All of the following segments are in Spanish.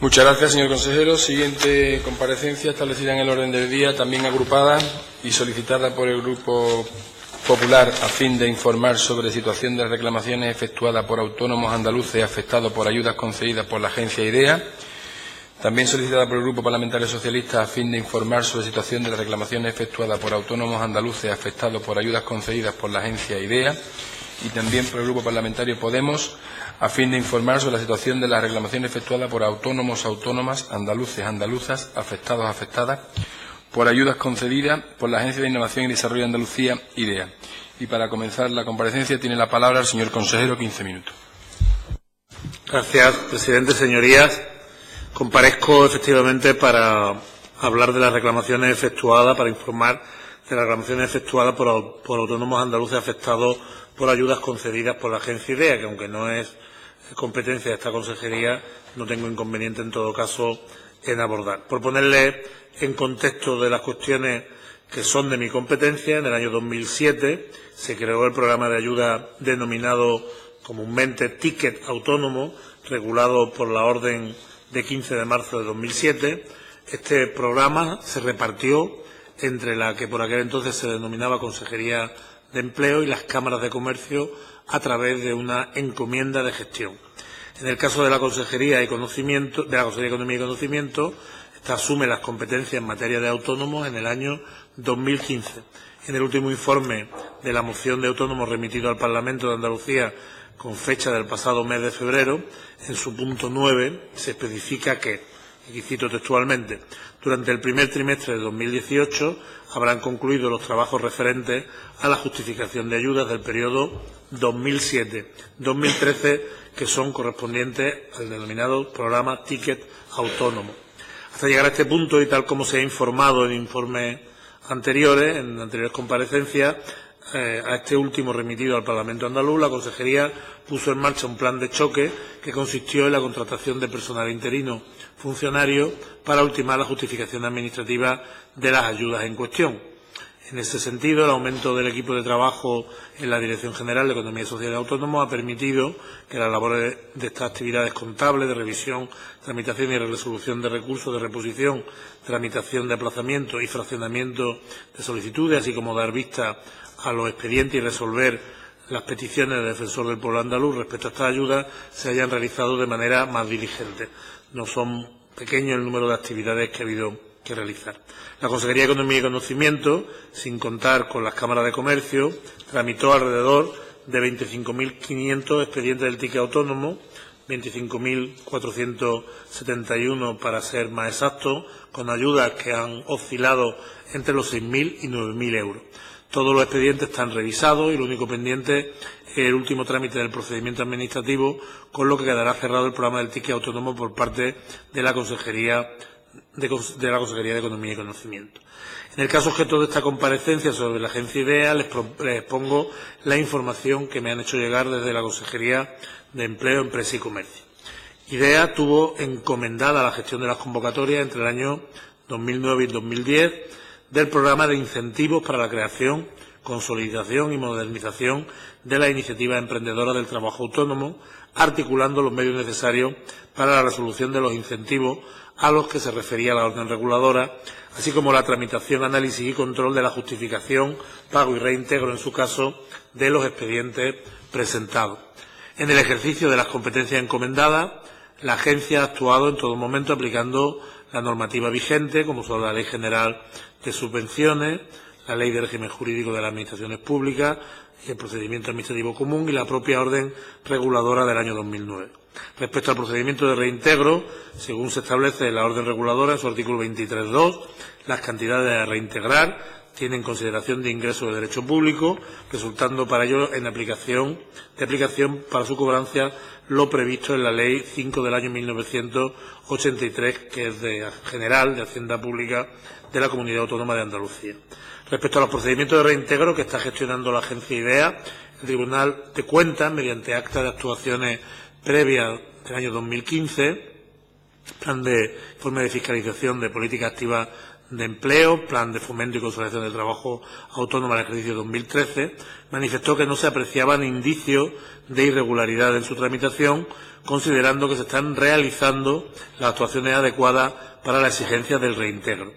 Muchas gracias, señor consejero. Siguiente comparecencia establecida en el orden del día, también agrupada y solicitada por el Grupo Popular a fin de informar sobre la situación de las reclamaciones efectuadas por autónomos andaluces afectados por ayudas concedidas por la agencia IDEA. También solicitada por el Grupo Parlamentario Socialista a fin de informar sobre la situación de las reclamaciones efectuadas por autónomos andaluces afectados por ayudas concedidas por la agencia IDEA. Y también por el Grupo Parlamentario Podemos a fin de informar sobre la situación de las reclamaciones efectuadas por autónomos, autónomas, andaluces, andaluzas, afectados, afectadas por ayudas concedidas por la Agencia de Innovación y Desarrollo de Andalucía, IDEA. Y para comenzar la comparecencia tiene la palabra el señor consejero, 15 minutos. Gracias, presidente. Señorías, comparezco efectivamente para hablar de las reclamaciones efectuadas, para informar de las reclamaciones efectuadas por autónomos andaluces afectados por ayudas concedidas por la agencia IDEA, que aunque no es competencia de esta consejería, no tengo inconveniente en todo caso en abordar. Por ponerle en contexto de las cuestiones que son de mi competencia, en el año 2007 se creó el programa de ayuda denominado comúnmente Ticket Autónomo, regulado por la orden de 15 de marzo de 2007. Este programa se repartió entre la que por aquel entonces se denominaba Consejería de Empleo y las cámaras de comercio a través de una encomienda de gestión. En el caso de la Consejería de Economía y Conocimiento, esta asume las competencias en materia de autónomos en el año 2015. En el último informe de la moción de autónomos remitido al Parlamento de Andalucía con fecha del pasado mes de febrero, en su punto 9 se especifica que, y cito textualmente, durante el primer trimestre de 2018 habrán concluido los trabajos referentes a la justificación de ayudas del periodo 2007-2013, que son correspondientes al denominado programa Ticket Autónomo. Hasta llegar a este punto, y tal como se ha informado en informes anteriores, en anteriores comparecencias, a este último remitido al Parlamento andaluz, la Consejería puso en marcha un plan de choque que consistió en la contratación de personal interino funcionario para ultimar la justificación administrativa de las ayudas en cuestión. En ese sentido, el aumento del equipo de trabajo en la Dirección General de Economía Social y Autónomos ha permitido que las labores de estas actividades contables, de revisión, tramitación y resolución de recursos, de reposición, tramitación de aplazamiento y fraccionamiento de solicitudes, así como dar vista a los expedientes y resolver las peticiones del Defensor del Pueblo andaluz respecto a estas ayudas, se hayan realizado de manera más diligente. No son pequeños el número de actividades que ha habido que realizar. La Consejería de Economía y Conocimiento, sin contar con las cámaras de comercio, tramitó alrededor de 25.500 expedientes del ticket autónomo, 25.471 para ser más exactos, con ayudas que han oscilado entre los 6.000 y 9.000 euros. Todos los expedientes están revisados y lo único pendiente es el último trámite del procedimiento administrativo, con lo que quedará cerrado el programa del ticket autónomo por parte de la Consejería de Economía y Conocimiento. En el caso objeto de esta comparecencia sobre la agencia IDEA, les expongo la información que me han hecho llegar desde la Consejería de Empleo, Empresa y Comercio. IDEA tuvo encomendada la gestión de las convocatorias entre el año 2009 y 2010 del programa de incentivos para la creación, consolidación y modernización de las iniciativas emprendedoras del trabajo autónomo, articulando los medios necesarios para la resolución de los incentivos a los que se refería la orden reguladora, así como la tramitación, análisis y control de la justificación, pago y reintegro, en su caso, de los expedientes presentados. En el ejercicio de las competencias encomendadas, la agencia ha actuado en todo momento aplicando la normativa vigente, como son la Ley General de Subvenciones, la Ley de Régimen Jurídico de las Administraciones Públicas, el Procedimiento Administrativo Común y la propia Orden Reguladora del año 2009. Respecto al procedimiento de reintegro, según se establece en la Orden Reguladora, en su artículo 23.2, las cantidades a reintegrar tienen consideración de ingreso de derecho público, resultando para ello de aplicación para su cobranza lo previsto en la Ley 5 del año 1983, que es general de Hacienda Pública de la Comunidad Autónoma de Andalucía. Respecto a los procedimientos de reintegro que está gestionando la agencia IDEA, el Tribunal de Cuentas, mediante acta de actuaciones previas del año 2015, plan de informe de fiscalización de política activa de empleo, plan de fomento y consolidación del trabajo autónomo al ejercicio 2013, manifestó que no se apreciaban indicios de irregularidad en su tramitación, considerando que se están realizando las actuaciones adecuadas para las exigencias del reintegro.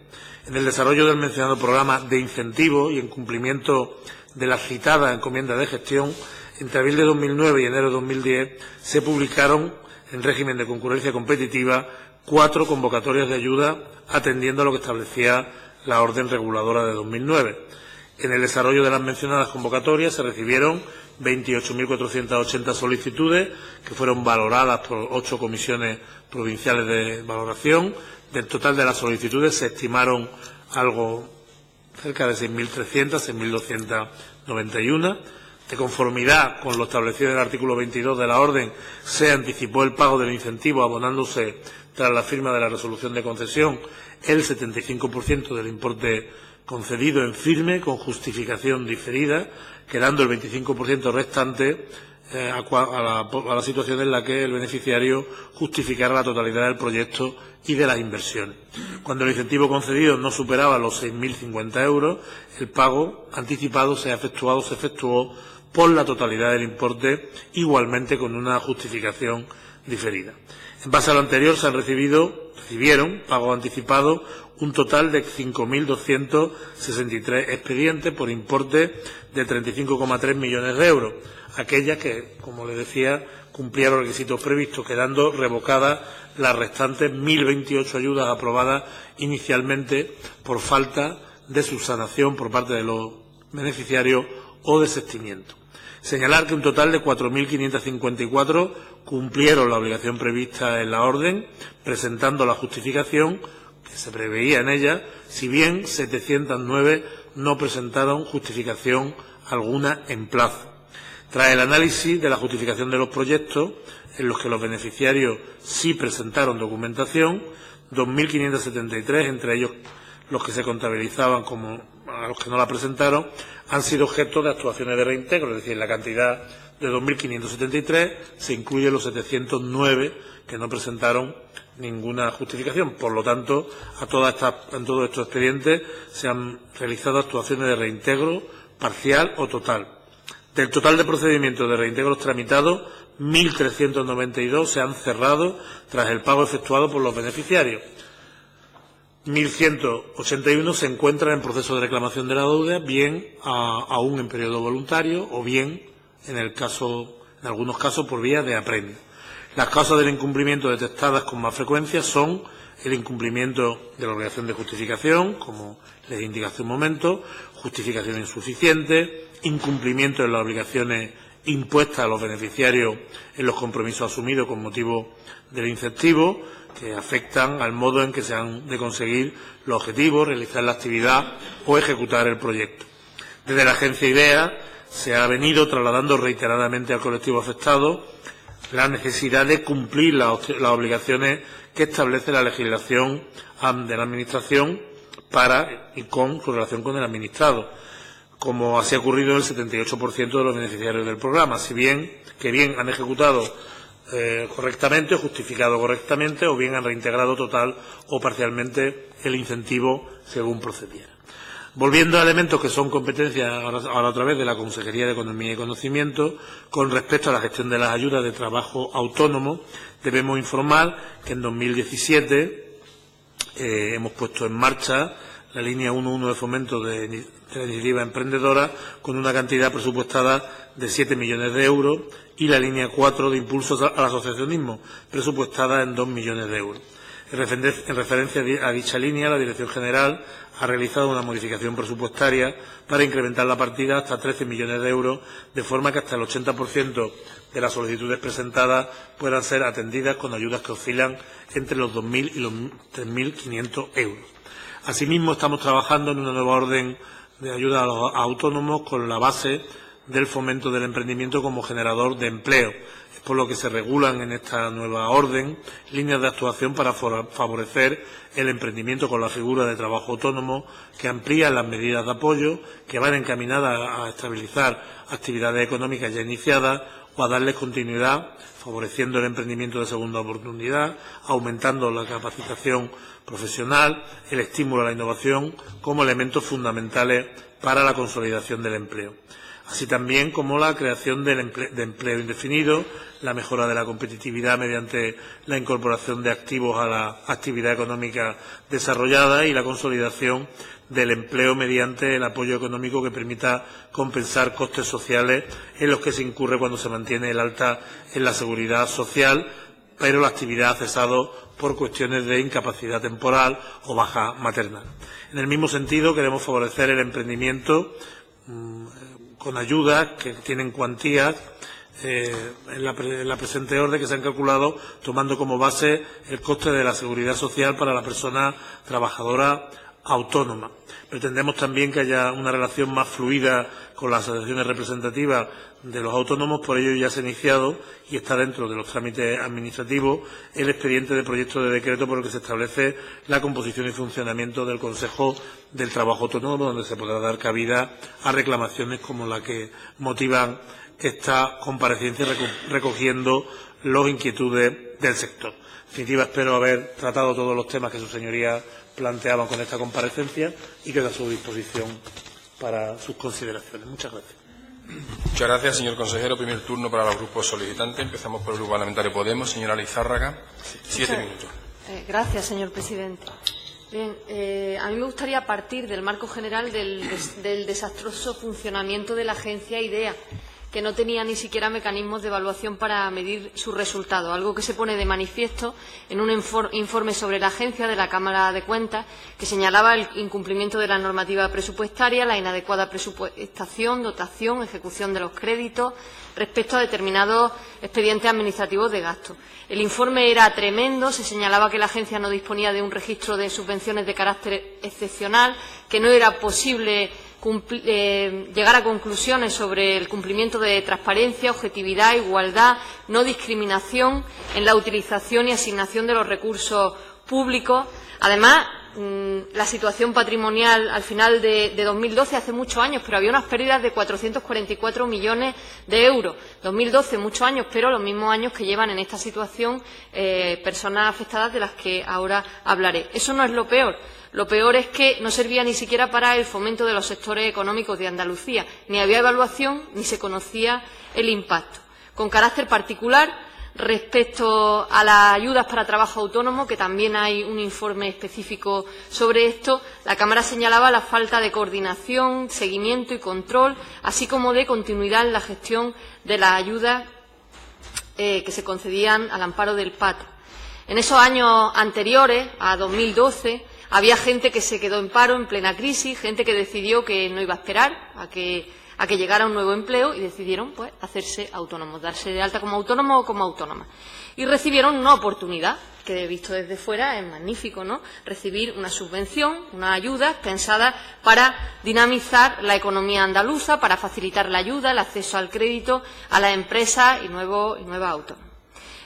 En el desarrollo del mencionado programa de incentivo y en cumplimiento de las citadas encomiendas de gestión, entre abril de 2009 y enero de 2010 se publicaron, en régimen de concurrencia competitiva, 4 convocatorias de ayuda atendiendo a lo que establecía la orden reguladora de 2009. En el desarrollo de las mencionadas convocatorias se recibieron 28.480 solicitudes que fueron valoradas por 8 comisiones provinciales de valoración. Del total de las solicitudes se estimaron cerca de 6.300, 6.291. De conformidad con lo establecido en el artículo 22 de la orden, se anticipó el pago del incentivo abonándose, tras la firma de la resolución de concesión, el 75% del importe concedido en firme con justificación diferida, quedando el 25% restante a la situación en la que el beneficiario justificara la totalidad del proyecto y de las inversiones. Cuando el incentivo concedido no superaba los 6.050 euros, el pago anticipado se efectuó por la totalidad del importe, igualmente con una justificación diferida. En base a lo anterior, recibieron pago anticipado un total de 5.263 expedientes por importe de 35,3 millones de euros, aquellas que, como les decía, cumplían los requisitos previstos, quedando revocadas las restantes 1.028 ayudas aprobadas inicialmente por falta de subsanación por parte de los beneficiarios o desistimiento. Señalar que un total de 4.554 cumplieron la obligación prevista en la orden, presentando la justificación que se preveía en ella, si bien 709 no presentaron justificación alguna en plazo. Tras el análisis de la justificación de los proyectos, en los que los beneficiarios sí presentaron documentación, 2.573, entre ellos los que se contabilizaban como a los que no la presentaron, han sido objeto de actuaciones de reintegro, es decir, en la cantidad de 2.573 se incluyen los 709 que no presentaron ninguna justificación. Por lo tanto, en todos estos expedientes se han realizado actuaciones de reintegro parcial o total. Del total de procedimientos de reintegros tramitados, 1.392 se han cerrado tras el pago efectuado por los beneficiarios. 1.181 se encuentran en proceso de reclamación de la deuda, bien aún en periodo voluntario o bien, en algunos casos, por vía de apremio. Las causas del incumplimiento detectadas con más frecuencia son el incumplimiento de la obligación de justificación, como les indiqué hace un momento, justificación insuficiente, incumplimiento de las obligaciones impuestas a los beneficiarios en los compromisos asumidos con motivo del incentivo, que afectan al modo en que se han de conseguir los objetivos, realizar la actividad o ejecutar el proyecto. Desde la agencia IDEA se ha venido trasladando reiteradamente al colectivo afectado la necesidad de cumplir las obligaciones que establece la legislación de la Administración para y con su relación con el administrado, como así ha ocurrido en el 78% de los beneficiarios del programa, si bien han ejecutado correctamente o justificado correctamente o bien han reintegrado total o parcialmente el incentivo según procediera. Volviendo a elementos que son competencia ahora otra vez de la Consejería de Economía y Conocimiento, con respecto a la gestión de las ayudas de trabajo autónomo, debemos informar que en 2017 hemos puesto en marcha la línea 1.1 de fomento de la iniciativa emprendedora con una cantidad presupuestada de 7 millones de euros y la línea 4 de impulso al asociacionismo presupuestada en 2 millones de euros. En referencia a dicha línea, la Dirección General ha realizado una modificación presupuestaria para incrementar la partida hasta 13 millones de euros, de forma que hasta el 80% de las solicitudes presentadas puedan ser atendidas con ayudas que oscilan entre los 2.000 y los 3.500 euros. Asimismo, estamos trabajando en una nueva orden de ayuda a los autónomos con la base del fomento del emprendimiento como generador de empleo. Es por lo que se regulan en esta nueva orden líneas de actuación para favorecer el emprendimiento con la figura de trabajo autónomo, que amplían las medidas de apoyo, que van encaminadas a estabilizar actividades económicas ya iniciadas o a darles continuidad, favoreciendo el emprendimiento de segunda oportunidad, aumentando la capacitación profesional, el estímulo a la innovación como elementos fundamentales para la consolidación del empleo. así también como la creación de empleo indefinido, la mejora de la competitividad mediante la incorporación de activos a la actividad económica desarrollada y la consolidación del empleo mediante el apoyo económico que permita compensar costes sociales en los que se incurre cuando se mantiene el alta en la seguridad social, pero la actividad ha cesado por cuestiones de incapacidad temporal o baja maternal. En el mismo sentido, queremos favorecer el emprendimiento con ayudas que tienen cuantías en la presente orden que se han calculado tomando como base el coste de la seguridad social para la persona trabajadora autónoma. Pretendemos también que haya una relación más fluida con las asociaciones representativas de los autónomos, por ello ya se ha iniciado y está dentro de los trámites administrativos el expediente de proyecto de decreto por el que se establece la composición y funcionamiento del Consejo del Trabajo Autónomo, donde se podrá dar cabida a reclamaciones como la que motivan esta comparecencia recogiendo las inquietudes del sector. En definitiva, espero haber tratado todos los temas que sus señorías planteaban con esta comparecencia y quedo a su disposición para sus consideraciones. Muchas gracias. Muchas gracias, señor consejero. Primer turno para los grupos solicitantes. Empezamos por el Grupo Parlamentario Podemos. Señora Lizárraga, 7 minutos. Gracias, señor presidente. Bien, a mí me gustaría partir del marco general del desastroso funcionamiento de la agencia IDEA, que no tenía ni siquiera mecanismos de evaluación para medir sus resultados, algo que se pone de manifiesto en un informe sobre la agencia de la Cámara de Cuentas que señalaba el incumplimiento de la normativa presupuestaria, la inadecuada presupuestación, dotación, ejecución de los créditos respecto a determinados expedientes administrativos de gasto. El informe era tremendo, se señalaba que la agencia no disponía de un registro de subvenciones de carácter excepcional, que no era posible llegar a conclusiones sobre el cumplimiento de transparencia, objetividad, igualdad, no discriminación en la utilización y asignación de los recursos públicos. Además, la situación patrimonial al final de 2012, hace muchos años, pero había unas pérdidas de 444 millones de euros. 2012, muchos años, pero los mismos años que llevan en esta situación personas afectadas de las que ahora hablaré. Eso no es lo peor. Lo peor es que no servía ni siquiera para el fomento de los sectores económicos de Andalucía. Ni había evaluación ni se conocía el impacto. Con carácter particular, respecto a las ayudas para trabajo autónomo, que también hay un informe específico sobre esto, la Cámara señalaba la falta de coordinación, seguimiento y control, así como de continuidad en la gestión de las ayudas que se concedían al amparo del PAT. En esos años anteriores, a 2012, había gente que se quedó en paro en plena crisis, gente que decidió que no iba a esperar a que llegara un nuevo empleo y decidieron pues hacerse autónomos, darse de alta como autónomo o como autónoma. Y recibieron una oportunidad, que visto desde fuera es magnífico, ¿no? Recibir una subvención, una ayuda pensada para dinamizar la economía andaluza, para facilitar la ayuda, el acceso al crédito a las empresas y nuevas autónomos.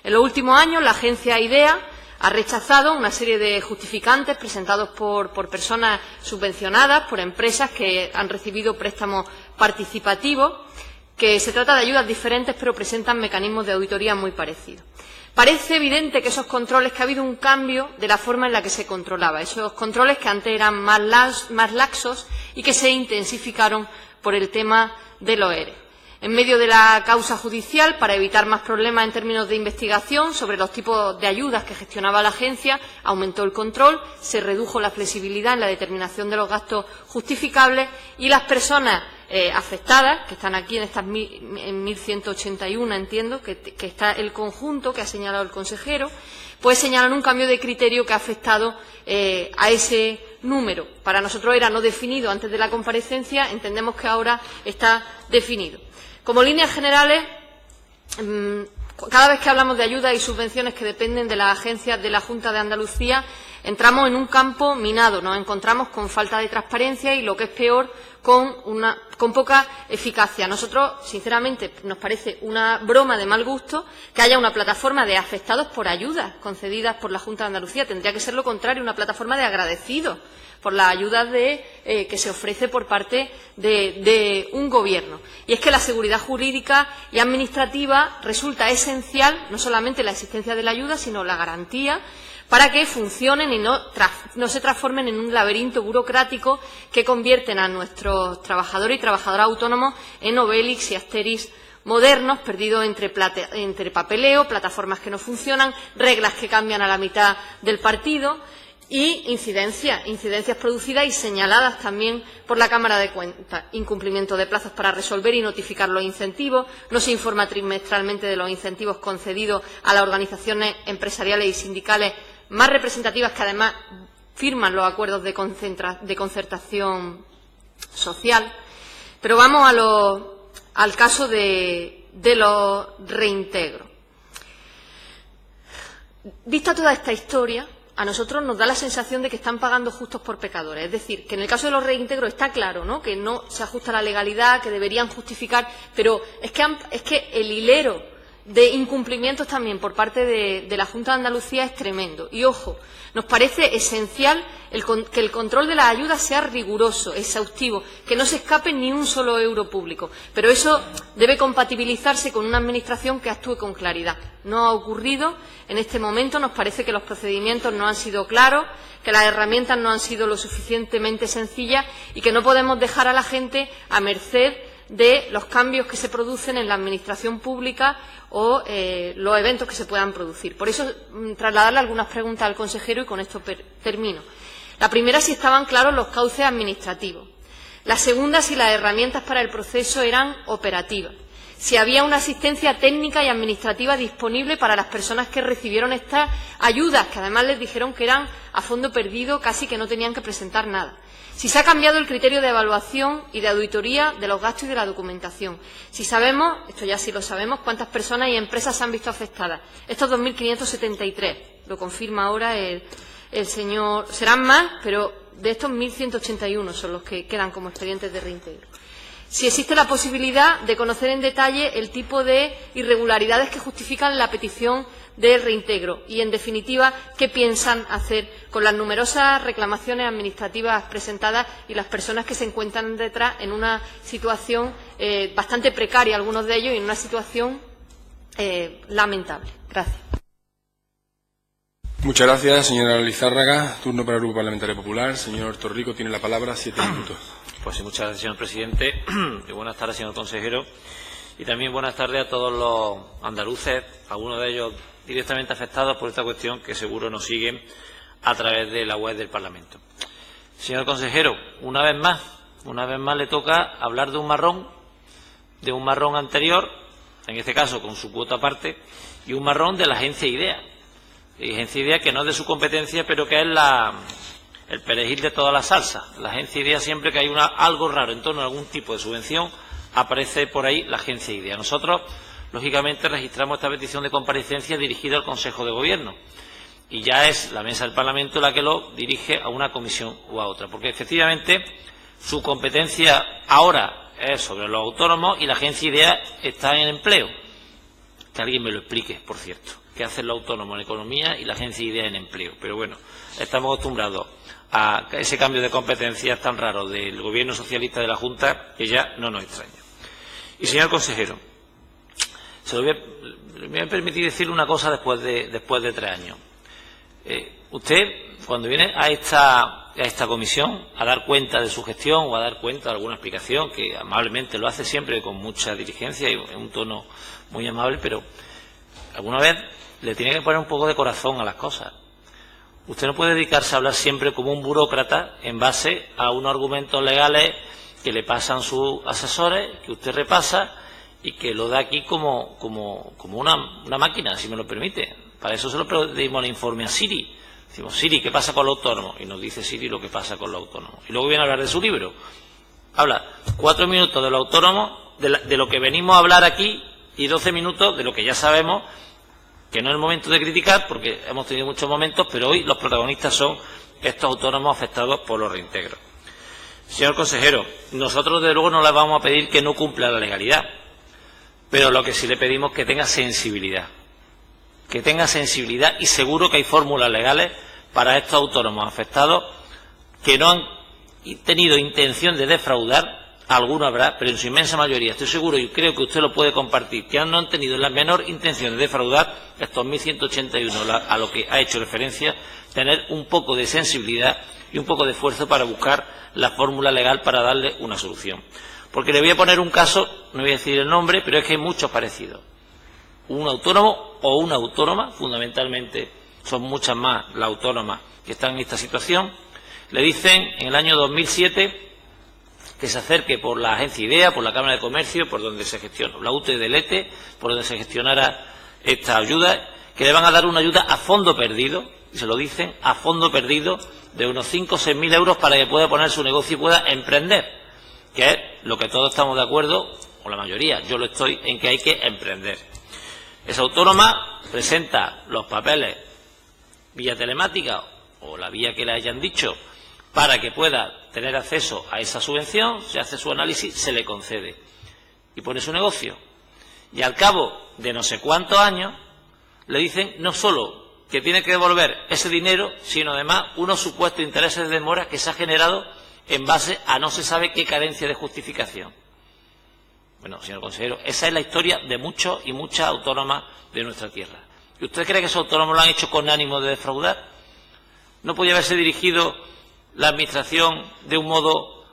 En los últimos años, la agencia IDEA ha rechazado una serie de justificantes presentados por personas subvencionadas, por empresas que han recibido préstamos participativos, que se trata de ayudas diferentes pero presentan mecanismos de auditoría muy parecidos. Parece evidente que esos controles, que ha habido un cambio de la forma en la que se controlaba, esos controles que antes eran más laxos y que se intensificaron por el tema de los ERE. En medio de la causa judicial, para evitar más problemas en términos de investigación sobre los tipos de ayudas que gestionaba la agencia, aumentó el control, se redujo la flexibilidad en la determinación de los gastos justificables y las personas afectadas, que están aquí en estas en 1.181, entiendo, que está el conjunto que ha señalado el consejero, pues señalan un cambio de criterio que ha afectado a ese número. Para nosotros era no definido antes de la comparecencia, entendemos que ahora está definido. Como líneas generales, cada vez que hablamos de ayudas y subvenciones que dependen de las agencias de la Junta de Andalucía, entramos en un campo minado, nos encontramos con falta de transparencia y, lo que es peor, con poca eficacia. A nosotros, sinceramente, nos parece una broma de mal gusto que haya una plataforma de afectados por ayudas concedidas por la Junta de Andalucía. Tendría que ser lo contrario, una plataforma de agradecidos por las ayudas que se ofrece por parte de un Gobierno. Y es que la seguridad jurídica y administrativa resulta esencial, no solamente la existencia de la ayuda, sino la garantía para que funcionen y no se transformen en un laberinto burocrático que convierten a nuestros trabajadores y trabajadoras autónomos en Obélix y Asterix modernos, perdidos entre papeleo, plataformas que no funcionan, reglas que cambian a la mitad del partido y incidencias producidas y señaladas también por la Cámara de Cuentas. Incumplimiento de plazos para resolver y notificar los incentivos, no se informa trimestralmente de los incentivos concedidos a las organizaciones empresariales y sindicales más representativas que además firman los acuerdos de concertación social. Pero vamos al caso de los reintegros. Vista toda esta historia, a nosotros nos da la sensación de que están pagando justos por pecadores. Es decir, que en el caso de los reintegros está claro, ¿no?, que no se ajusta a la legalidad, que deberían justificar, pero es que el hilero de incumplimientos también por parte de la Junta de Andalucía es tremendo. Y, ojo, nos parece esencial que el control de las ayudas sea riguroso, exhaustivo, que no se escape ni un solo euro público. Pero eso debe compatibilizarse con una Administración que actúe con claridad. No ha ocurrido. En este momento nos parece que los procedimientos no han sido claros, que las herramientas no han sido lo suficientemente sencillas y que no podemos dejar a la gente a merced de los cambios que se producen en la Administración pública o los eventos que se puedan producir. Por eso, trasladarle algunas preguntas al consejero y con esto termino. La primera, si estaban claros los cauces administrativos. La segunda, si las herramientas para el proceso eran operativas. Si había una asistencia técnica y administrativa disponible para las personas que recibieron estas ayudas, que además les dijeron que eran a fondo perdido, casi que no tenían que presentar nada. Si se ha cambiado el criterio de evaluación y de auditoría de los gastos y de la documentación. Si sabemos, esto ya sí lo sabemos, cuántas personas y empresas se han visto afectadas. Estos 2.573, lo confirma ahora el señor. Serán más, pero de estos 1.181 son los que quedan como expedientes de reintegro. Si existe la posibilidad de conocer en detalle el tipo de irregularidades que justifican la petición de reintegro y, en definitiva, qué piensan hacer con las numerosas reclamaciones administrativas presentadas y las personas que se encuentran detrás en una situación bastante precaria, algunos de ellos, y en una situación lamentable. Gracias. Muchas gracias, señora Lizárraga. Turno para el Grupo Parlamentario Popular. Señor Torrico, tiene la palabra, 7 minutos. Pues sí, muchas gracias, señor presidente. Y buenas tardes, señor consejero. Y también buenas tardes a todos los andaluces, algunos de ellos directamente afectados por esta cuestión, que seguro nos siguen a través de la web del Parlamento. Señor consejero, una vez más le toca hablar de un marrón anterior, en este caso con su cuota aparte, y un marrón de la agencia IDEA. Agencia IDEA que no es de su competencia, pero que es el perejil de toda la salsa. La agencia IDEA, siempre que hay algo raro en torno a algún tipo de subvención, aparece por ahí la agencia IDEA. Nosotros, lógicamente, registramos esta petición de comparecencia dirigida al Consejo de Gobierno. Y ya es la mesa del Parlamento la que lo dirige a una comisión u a otra. Porque, efectivamente, su competencia ahora es sobre los autónomos y la agencia IDEA está en empleo. Que alguien me lo explique, por cierto. ¿Qué hacen los autónomos en economía y la agencia IDEA en empleo? Pero bueno, estamos acostumbrados a ese cambio de competencias tan raro del Gobierno socialista de la Junta, que ya no nos extraña. Y, señor consejero, me voy a permitir decir una cosa después de 3 años. Usted, cuando viene a esta comisión a dar cuenta de su gestión o a dar cuenta de alguna explicación, que amablemente lo hace siempre con mucha diligencia y en un tono muy amable, pero alguna vez le tiene que poner un poco de corazón a las cosas. Usted no puede dedicarse a hablar siempre como un burócrata en base a unos argumentos legales que le pasan sus asesores, que usted repasa y que lo da aquí como una máquina, si me lo permite. Para eso se lo pedimos el informe a Siri. Decimos, Siri, ¿qué pasa con los autónomos? Y nos dice Siri lo que pasa con los autónomos. Y luego viene a hablar de su libro. Habla 4 minutos de los autónomos, de lo que venimos a hablar aquí, y 12 minutos de lo que ya sabemos, que no es el momento de criticar, porque hemos tenido muchos momentos, pero hoy los protagonistas son estos autónomos afectados por los reintegros. Señor consejero, nosotros desde luego no le vamos a pedir que no cumpla la legalidad, pero lo que sí le pedimos es que tenga sensibilidad. Que tenga sensibilidad, y seguro que hay fórmulas legales para estos autónomos afectados que no han tenido intención de defraudar, alguno habrá, pero en su inmensa mayoría, estoy seguro y creo que usted lo puede compartir, que no han tenido la menor intención de defraudar estos 1.181, a lo que ha hecho referencia, tener un poco de sensibilidad y un poco de esfuerzo para buscar la fórmula legal para darle una solución. Porque le voy a poner un caso, no voy a decir el nombre, pero es que hay muchos parecidos. Un autónomo o una autónoma, fundamentalmente son muchas más las autónomas que están en esta situación, le dicen en el año 2007 que se acerque por la agencia IDEA, por la Cámara de Comercio, por donde se gestionó, la UTE del ETE, por donde se gestionara esta ayuda, que le van a dar una ayuda a fondo perdido, y se lo dicen, a fondo perdido, de unos 5 o 6 mil euros para que pueda poner su negocio y pueda emprender, que es lo que todos estamos de acuerdo, o la mayoría, yo lo estoy, en que hay que emprender. Esa autónoma presenta los papeles vía telemática o la vía que le hayan dicho para que pueda tener acceso a esa subvención, se hace su análisis, se le concede y pone su negocio. Y al cabo de no sé cuántos años le dicen no solo que tiene que devolver ese dinero, sino además unos supuestos intereses de demora que se ha generado en base a no se sabe qué carencia de justificación. Bueno, señor consejero, esa es la historia de muchos y muchas autónomas de nuestra tierra. ¿Y usted cree que esos autónomos lo han hecho con ánimo de defraudar? ¿No podía haberse dirigido la Administración de un modo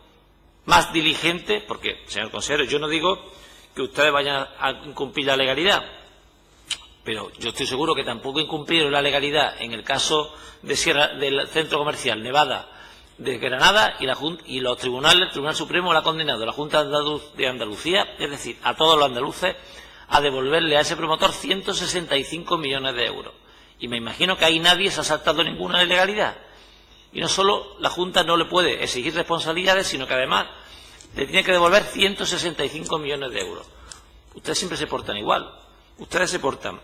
más diligente? Porque, señor consejero, yo no digo que ustedes vayan a incumplir la legalidad, pero yo estoy seguro que tampoco incumplieron la legalidad en el caso del Centro Comercial Nevada de Granada y los tribunales, el Tribunal Supremo lo ha condenado, la Junta de Andalucía, es decir, a todos los andaluces, a devolverle a ese promotor 165 millones de euros. Y me imagino que ahí nadie se ha saltado ninguna ilegalidad. Y no solo la Junta no le puede exigir responsabilidades, sino que además le tiene que devolver 165 millones de euros. Ustedes siempre se portan igual. Ustedes se portan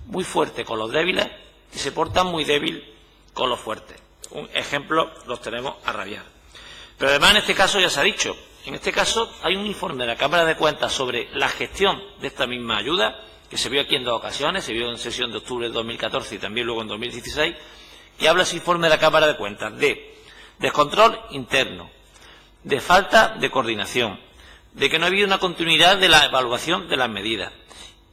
muy fuerte con los débiles y se portan muy débil con los fuertes. Un ejemplo los tenemos a rabiar. Pero además en este caso ya se ha dicho, en este caso hay un informe de la Cámara de Cuentas sobre la gestión de esta misma ayuda, que se vio aquí en dos ocasiones, se vio en sesión de octubre de 2014 y también luego en 2016, que habla ese informe de la Cámara de Cuentas de descontrol interno, de falta de coordinación, de que no ha habido una continuidad de la evaluación de las medidas.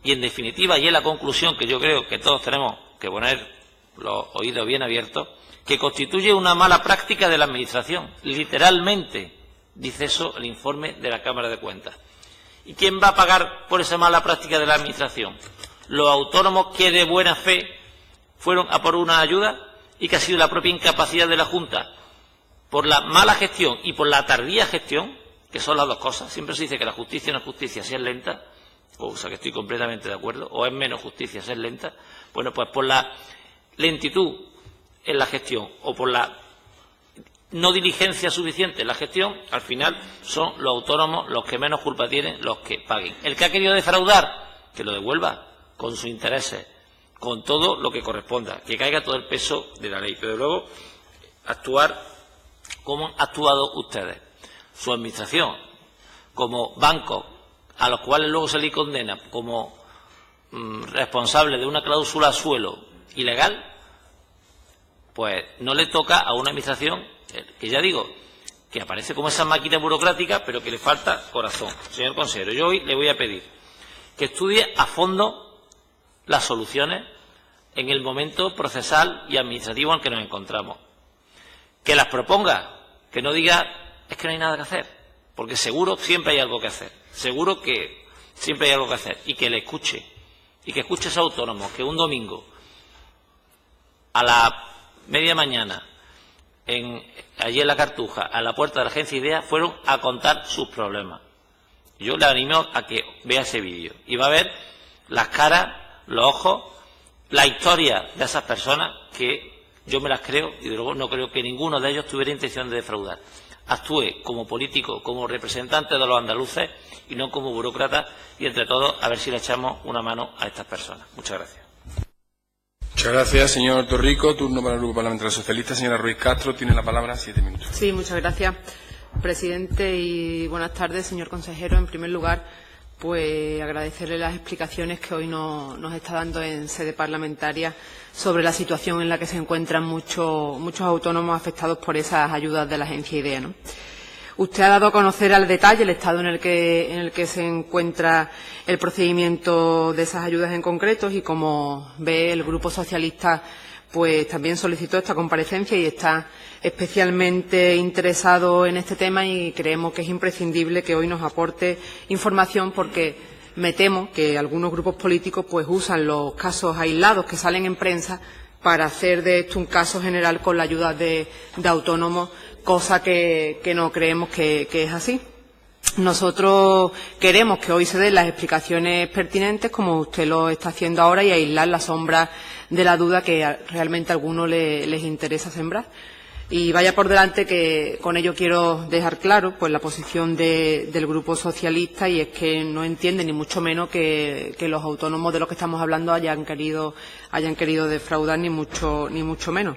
Y en definitiva, y es la conclusión que yo creo que todos tenemos que poner los oídos bien abiertos, que constituye una mala práctica de la Administración. Literalmente dice eso el informe de la Cámara de Cuentas. ¿Y quién va a pagar por esa mala práctica de la Administración? Los autónomos que de buena fe fueron a por una ayuda y que ha sido la propia incapacidad de la Junta por la mala gestión y por la tardía gestión, que son las dos cosas. Siempre se dice que la justicia no es justicia si es lenta, o sea que estoy completamente de acuerdo, o es menos justicia si es lenta. Bueno, pues por la lentitud en la gestión o por la no diligencia suficiente en la gestión, al final son los autónomos los que menos culpa tienen, los que paguen. El que ha querido defraudar, que lo devuelva con sus intereses, con todo lo que corresponda, que caiga todo el peso de la ley. Pero luego actuar como han actuado ustedes, su administración, como bancos a los cuales luego se les condena como responsables de una cláusula suelo ilegal, pues no le toca a una administración que ya digo, que aparece como esa máquina burocrática, pero que le falta corazón. Señor consejero, yo hoy le voy a pedir que estudie a fondo las soluciones en el momento procesal y administrativo en el que nos encontramos. Que las proponga, que no diga, es que no hay nada que hacer, porque seguro siempre hay algo que hacer, seguro que siempre hay algo que hacer, y que le escuche, y que escuche a esos autónomos que un domingo a la media mañana allí en la Cartuja, a la puerta de la agencia IDEA, fueron a contar sus problemas. Yo le animo a que vea ese vídeo y va a ver las caras, los ojos, la historia de esas personas que yo me las creo y de luego no creo que ninguno de ellos tuviera intención de defraudar. Actúe como político, como representante de los andaluces y no como burócrata, y entre todos a ver si le echamos una mano a estas personas. Muchas gracias. Muchas gracias, señor Torrico. Turno para el Grupo Parlamentario Socialista. Señora Ruiz Castro, tiene la palabra, 7 minutos. Sí, muchas gracias, presidente, y buenas tardes, señor consejero. En primer lugar, pues agradecerle las explicaciones que hoy nos está dando en sede parlamentaria sobre la situación en la que se encuentran muchos autónomos afectados por esas ayudas de la agencia IDEA, ¿no? Usted ha dado a conocer al detalle el estado en el que se encuentra el procedimiento de esas ayudas en concreto y, como ve, el Grupo Socialista pues también solicitó esta comparecencia y está especialmente interesado en este tema, y creemos que es imprescindible que hoy nos aporte información, porque me temo que algunos grupos políticos pues usan los casos aislados que salen en prensa para hacer de esto un caso general con la ayuda de autónomos, cosa que no creemos que es así. Nosotros queremos que hoy se den las explicaciones pertinentes, como usted lo está haciendo ahora, y aislar la sombra de la duda que realmente a algunos les interesa sembrar. Y vaya por delante que con ello quiero dejar claro pues la posición del Grupo Socialista, y es que no entiende ni mucho menos que los autónomos de los que estamos hablando hayan querido defraudar, ni mucho menos.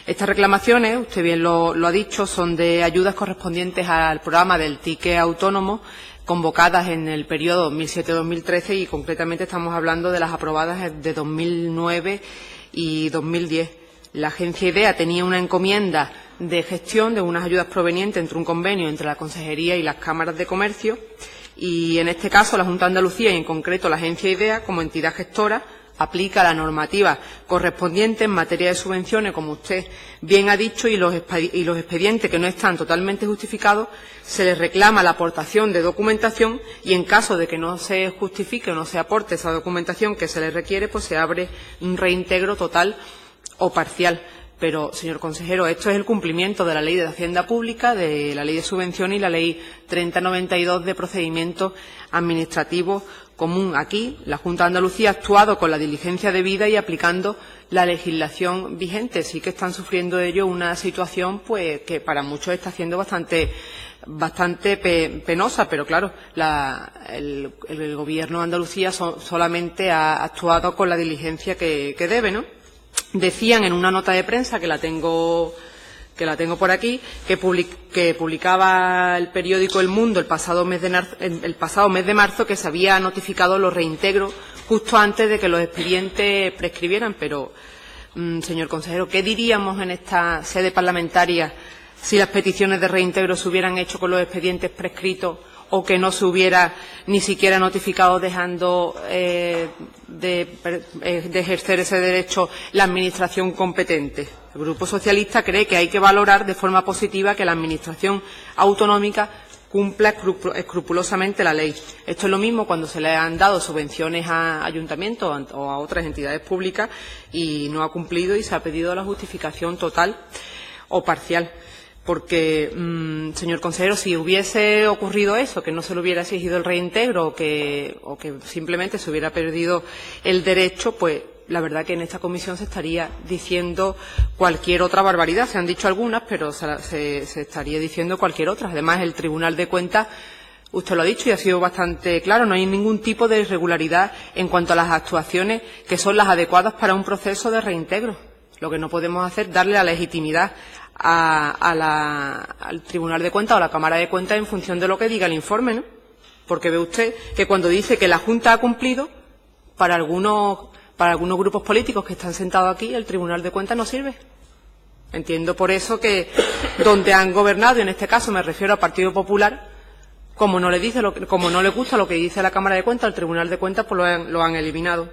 Estas reclamaciones, usted bien lo ha dicho, son de ayudas correspondientes al programa del ticket autónomo, convocadas en el periodo 2007-2013, y concretamente estamos hablando de las aprobadas de 2009 y 2010. La agencia IDEA tenía una encomienda de gestión de unas ayudas provenientes entre un convenio entre la Consejería y las cámaras de comercio, y en este caso la Junta de Andalucía, y en concreto la agencia IDEA, como entidad gestora, aplica la normativa correspondiente en materia de subvenciones, como usted bien ha dicho, y los expedientes que no están totalmente justificados se les reclama la aportación de documentación, y en caso de que no se justifique o no se aporte esa documentación que se les requiere, pues se abre un reintegro total o parcial. Pero, señor consejero, esto es el cumplimiento de la Ley de Hacienda Pública, de la Ley de Subvenciones y la Ley 3092 de Procedimientos Administrativos Común. Aquí, la Junta de Andalucía ha actuado con la diligencia debida y aplicando la legislación vigente. Sí que están sufriendo ellos una situación pues que para muchos está siendo bastante penosa, pero claro, el Gobierno de Andalucía solamente ha actuado con la diligencia que debe, ¿no? Decían en una nota de prensa, que la tengo por aquí, que publicaba el periódico El Mundo el pasado mes de marzo, que se había notificado los reintegros justo antes de que los expedientes prescribieran. Pero, señor consejero, ¿qué diríamos en esta sede parlamentaria si las peticiones de reintegro se hubieran hecho con los expedientes prescritos, o que no se hubiera ni siquiera notificado, dejando de ejercer ese derecho la Administración competente? El Grupo Socialista cree que hay que valorar de forma positiva que la Administración autonómica cumpla escrupulosamente la ley. Esto es lo mismo cuando se le han dado subvenciones a ayuntamientos o a otras entidades públicas y no ha cumplido, y se ha pedido la justificación total o parcial. Porque, señor consejero, si hubiese ocurrido eso, que no se le hubiera exigido el reintegro, o que simplemente se hubiera perdido el derecho, pues la verdad que en esta comisión se estaría diciendo cualquier otra barbaridad. Se han dicho algunas, pero se estaría diciendo cualquier otra. Además, el Tribunal de Cuentas, usted lo ha dicho y ha sido bastante claro, no hay ningún tipo de irregularidad en cuanto a las actuaciones que son las adecuadas para un proceso de reintegro. Lo que no podemos hacer es darle la legitimidad al Tribunal de Cuentas o a la Cámara de Cuentas en función de lo que diga el informe, ¿no? Porque ve usted que cuando dice que la Junta ha cumplido, para algunos grupos políticos que están sentados aquí, el Tribunal de Cuentas no sirve. Entiendo por eso que donde han gobernado, y en este caso me refiero al Partido Popular, como no le gusta lo que dice la Cámara de Cuentas, el Tribunal de Cuentas pues lo han eliminado.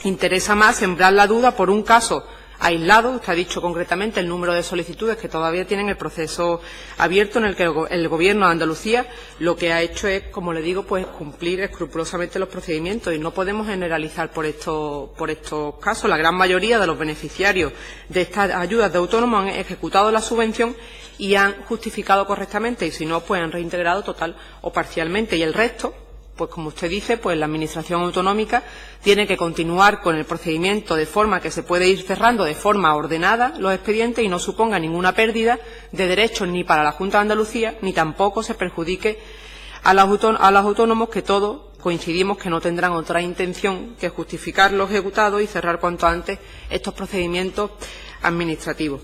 Interesa más sembrar la duda por un caso aislado. Usted ha dicho concretamente el número de solicitudes que todavía tienen el proceso abierto, en el que el Gobierno de Andalucía lo que ha hecho es, como le digo, pues cumplir escrupulosamente los procedimientos, y no podemos generalizar por estos casos. La gran mayoría de los beneficiarios de estas ayudas de autónomos han ejecutado la subvención y han justificado correctamente, y si no, pues han reintegrado total o parcialmente, y el resto, pues como usted dice, pues la Administración autonómica tiene que continuar con el procedimiento de forma que se puede ir cerrando de forma ordenada los expedientes y no suponga ninguna pérdida de derechos ni para la Junta de Andalucía, ni tampoco se perjudique a los autónomos, que todos coincidimos que no tendrán otra intención que justificar lo ejecutado y cerrar cuanto antes estos procedimientos administrativos.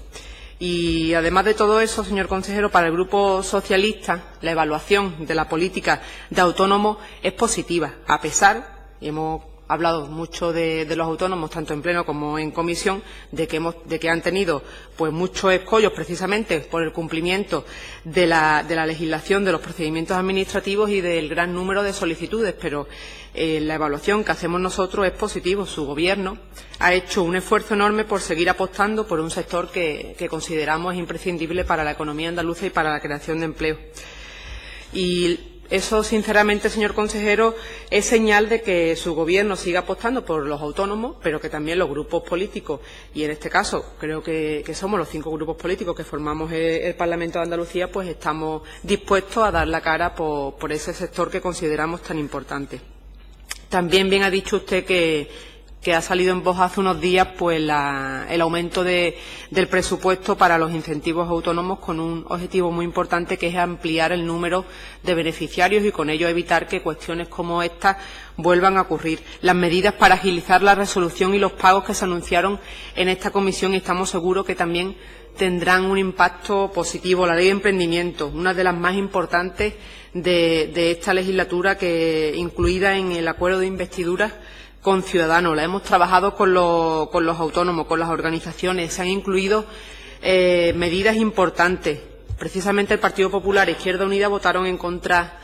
Y además de todo eso, señor consejero, para el Grupo Socialista la evaluación de la política de autónomos es positiva, a pesar, y hemos hablado mucho de los autónomos, tanto en pleno como en comisión, de que han tenido pues muchos escollos precisamente por el cumplimiento de la legislación, de los procedimientos administrativos y del gran número de solicitudes, pero la evaluación que hacemos nosotros es positivo. Su Gobierno ha hecho un esfuerzo enorme por seguir apostando por un sector que consideramos imprescindible para la economía andaluza y para la creación de empleo. Y eso, sinceramente, señor consejero, es señal de que su Gobierno sigue apostando por los autónomos, pero que también los grupos políticos, y en este caso creo que somos los 5 grupos políticos que formamos el Parlamento de Andalucía, pues estamos dispuestos a dar la cara por ese sector que consideramos tan importante. También bien ha dicho usted que ha salido en voz hace unos días pues el aumento del presupuesto para los incentivos autónomos, con un objetivo muy importante, que es ampliar el número de beneficiarios y con ello evitar que cuestiones como esta vuelvan a ocurrir. Las medidas para agilizar la resolución y los pagos que se anunciaron en esta comisión, y estamos seguros que también tendrán un impacto positivo. La ley de emprendimiento, una de las más importantes de esta legislatura, que incluida en el acuerdo de investidura con Ciudadanos. La hemos trabajado con los autónomos, con las organizaciones. Se han incluido medidas importantes. Precisamente el Partido Popular e Izquierda Unida votaron en contra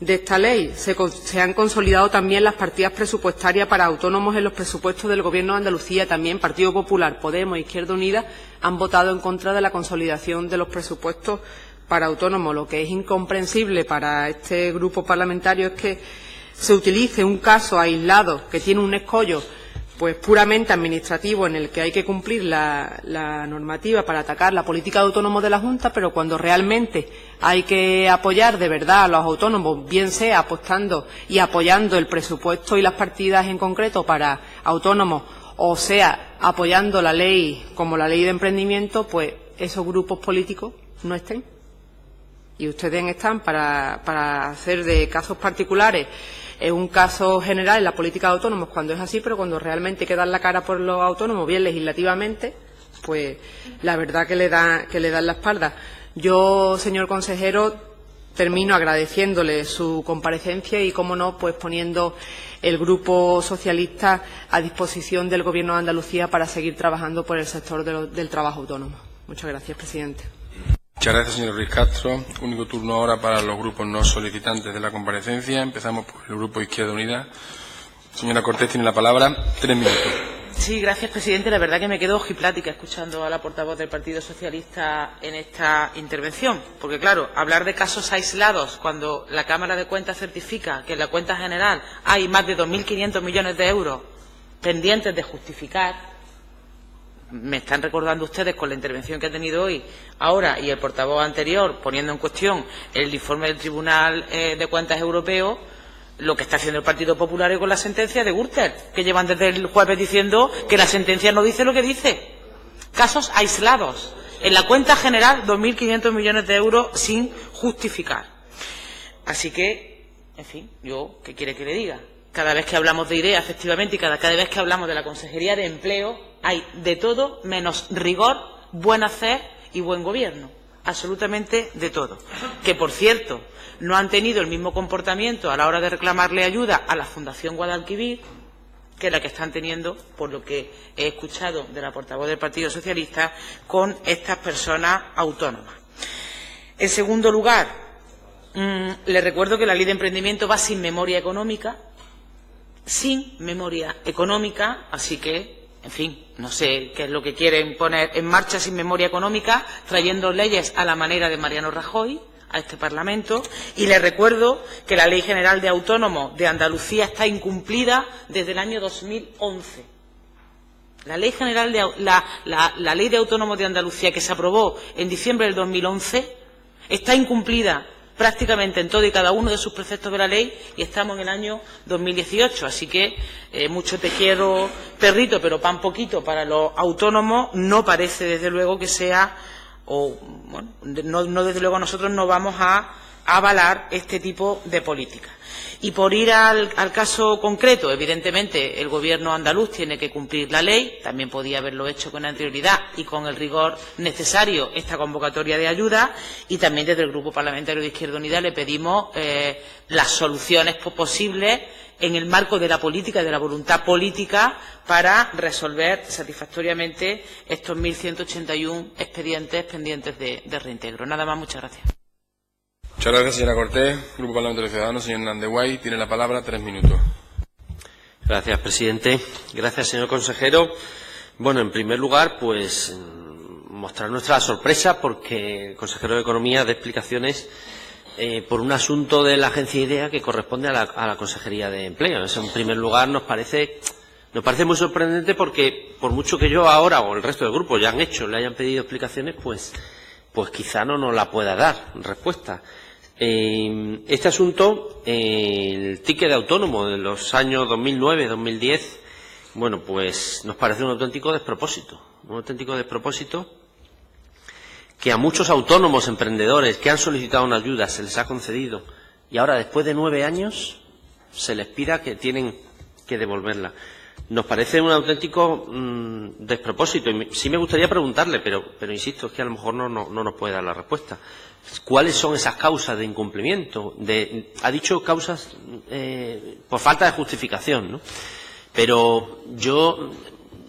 de esta ley. Se han consolidado también las partidas presupuestarias para autónomos en los presupuestos del Gobierno de Andalucía. También Partido Popular, Podemos e Izquierda Unida han votado en contra de la consolidación de los presupuestos para autónomos. Lo que es incomprensible para este grupo parlamentario es que se utilice un caso aislado que tiene un escollo pues puramente administrativo, en el que hay que cumplir la normativa para atacar la política de autónomos de la Junta, pero cuando realmente hay que apoyar de verdad a los autónomos, bien sea apostando y apoyando el presupuesto y las partidas en concreto para autónomos, o sea apoyando la ley como la ley de emprendimiento, pues esos grupos políticos no estén. Y ustedes están para hacer de casos particulares un caso general en la política de autónomos cuando es así, pero cuando realmente hay que dar la cara por los autónomos, bien legislativamente, pues la verdad que le dan la espalda. Yo, señor consejero, termino agradeciéndole su comparecencia y, cómo no, pues poniendo el Grupo Socialista a disposición del Gobierno de Andalucía para seguir trabajando por el sector del trabajo autónomo. Muchas gracias, presidente. Muchas gracias, señor Ruiz Castro. Único turno ahora para los grupos no solicitantes de la comparecencia. Empezamos por el Grupo Izquierda Unida. Señora Cortés tiene la palabra. 3 minutos. Sí, gracias, presidente. La verdad que me quedo ojiplática escuchando a la portavoz del Partido Socialista en esta intervención. Porque, claro, hablar de casos aislados cuando la Cámara de Cuentas certifica que en la cuenta general hay más de 2.500 millones de euros pendientes de justificar. Me están recordando ustedes con la intervención que ha tenido hoy, ahora, y el portavoz anterior, poniendo en cuestión el informe del Tribunal de Cuentas Europeo, lo que está haciendo el Partido Popular con la sentencia de Gürtel, que llevan desde el jueves diciendo que la sentencia no dice lo que dice. Casos aislados. En la cuenta general, 2.500 millones de euros sin justificar. Así que, en fin, yo, ¿qué quiere que le diga? Cada vez que hablamos de IDEA, efectivamente, y cada vez que hablamos de la Consejería de Empleo, hay de todo menos rigor, buen hacer y buen gobierno. Absolutamente de todo. Que, por cierto, no han tenido el mismo comportamiento a la hora de reclamarle ayuda a la Fundación Guadalquivir que la que están teniendo, por lo que he escuchado de la portavoz del Partido Socialista, con estas personas autónomas. En segundo lugar, le recuerdo que la Ley de Emprendimiento va sin memoria económica, así que, en fin, no sé qué es lo que quieren poner en marcha sin memoria económica, trayendo leyes a la manera de Mariano Rajoy a este Parlamento. Y les recuerdo que la Ley General de Autónomos de Andalucía está incumplida desde el año 2011. La Ley General la Ley de Autónomos de Andalucía, que se aprobó en diciembre del 2011, está incumplida prácticamente en todo y cada uno de sus preceptos de la ley, y estamos en el año 2018. Así que mucho te quiero, perrito, pero pan poquito para los autónomos no parece, desde luego, que sea, no desde luego nosotros no vamos a avalar este tipo de política. Y por ir al caso concreto, evidentemente el Gobierno andaluz tiene que cumplir la ley, también podía haberlo hecho con anterioridad y con el rigor necesario esta convocatoria de ayuda, y también desde el Grupo Parlamentario de Izquierda Unida le pedimos las soluciones posibles en el marco de la política y de la voluntad política para resolver satisfactoriamente estos 1.181 expedientes pendientes de reintegro. Nada más, muchas gracias. Muchas gracias, señora Cortés. Grupo Parlamentario Ciudadanos, señor Hernández Guay, tiene la palabra, 3 minutos. Gracias, presidente. Gracias, señor consejero. Bueno, en primer lugar, pues mostrar nuestra sorpresa porque el consejero de Economía dé explicaciones por un asunto de la agencia IDEA que corresponde a la Consejería de Empleo. Eso, en primer lugar, nos parece muy sorprendente porque, por mucho que yo ahora o el resto del grupo ya han hecho, le hayan pedido explicaciones, pues quizá no nos la pueda dar respuesta. Este asunto, el ticket de autónomo de los años 2009-2010, bueno, pues nos parece un auténtico despropósito. Que a muchos autónomos emprendedores que han solicitado una ayuda se les ha concedido y ahora, después de 9 años, se les pida que tienen que devolverla. Nos parece un auténtico despropósito. Y sí me gustaría preguntarle, pero insisto, es que a lo mejor no nos puede dar la respuesta. ¿Cuáles son esas causas de incumplimiento? Ha dicho causas por falta de justificación, ¿no? Pero yo,